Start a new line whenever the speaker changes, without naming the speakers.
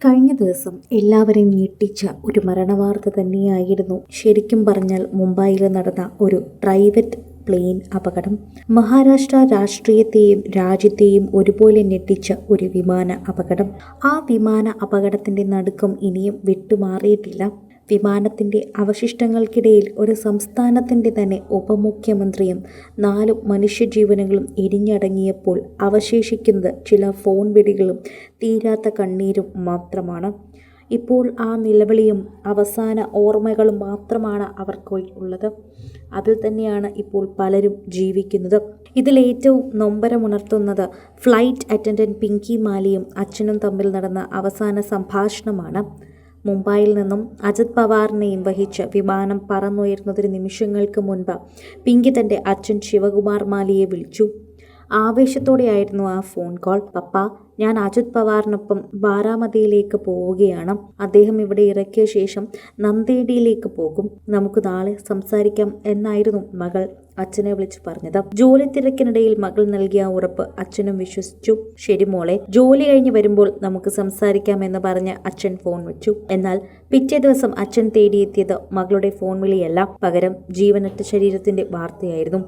കഴിഞ്ഞ ദിവസം എല്ലാവരെയും ഞെട്ടിച്ച ഒരു മരണവാർത്ത തന്നെയായിരുന്നു ശരിക്കും പറഞ്ഞാൽ മുംബൈയിൽ നടന്ന ഒരു പ്രൈവറ്റ് പ്ലെയിൻ അപകടം. മഹാരാഷ്ട്ര രാഷ്ട്രീയത്തെയും രാജ്യത്തെയും ഒരുപോലെ ഞെട്ടിച്ച ഒരു വിമാന അപകടം. ആ വിമാന അപകടത്തിൻ്റെ നടുക്കം ഇനിയും വിട്ടുമാറിയിട്ടില്ല. വിമാനത്തിൻ്റെ അവശിഷ്ടങ്ങൾക്കിടയിൽ ഒരു സംസ്ഥാനത്തിൻ്റെ തന്നെ ഉപമുഖ്യമന്ത്രിയും 4 മനുഷ്യജീവനുകളും എരിഞ്ഞടങ്ങിയപ്പോൾ അവശേഷിക്കുന്നത് ചില ഫോൺ വിളികളും തീരാത്ത കണ്ണീരും മാത്രമാണ്. ഇപ്പോൾ ആ നിലവിളിയും അവസാന ഓർമ്മകളും മാത്രമാണ് അവർക്ക് ഉള്ളത്. അതിൽ തന്നെയാണ് ഇപ്പോൾ പലരും ജീവിക്കുന്നത്. ഇതിലേറ്റവും നൊമ്പരമുണർത്തുന്നത് ഫ്ലൈറ്റ് അറ്റൻഡൻറ്റ് പിങ്കി മാലിയും അച്ഛനും തമ്മിൽ നടന്ന അവസാന സംഭാഷണമാണ്. മുംബൈയിൽ നിന്നും അജിത് പവാറിനെയും വഹിച്ച് വിമാനം പറന്നുയർന്നതിന് നിമിഷങ്ങൾക്ക് മുൻപ് പിങ്കി തൻ്റെ അച്ഛൻ ശിവകുമാർ മാലിയെ വിളിച്ചു. ആവേശത്തോടെയായിരുന്നു ആ ഫോൺ കോൾ. പപ്പ, ഞാൻ അജിത് പവാറിനൊപ്പം ബാരാമതിയിലേക്ക് പോവുകയാണ്. അദ്ദേഹം ഇവിടെ ഇറക്കിയ ശേഷം നന്ദേഡിയിലേക്ക് പോകും. നമുക്ക് നാളെ സംസാരിക്കാം എന്നായിരുന്നു മകൾ അച്ഛനെ വിളിച്ചു പറഞ്ഞത്. ജോലി തിരക്കിനിടയിൽ മകൾ നൽകിയ ഉറപ്പ് അച്ഛനും വിശ്വസിച്ചു. ശരി മോളെ, ജോലി കഴിഞ്ഞ് വരുമ്പോൾ നമുക്ക് സംസാരിക്കാം എന്ന് പറഞ്ഞ് അച്ഛൻ ഫോൺ വെച്ചു. എന്നാൽ പിറ്റേ ദിവസം അച്ഛൻ തേടിയെത്തിയത് മകളുടെ ഫോൺ വിളിയല്ല, പകരം ജീവനറ്റ ശരീരത്തിന്റെ വാർത്തയായിരുന്നു.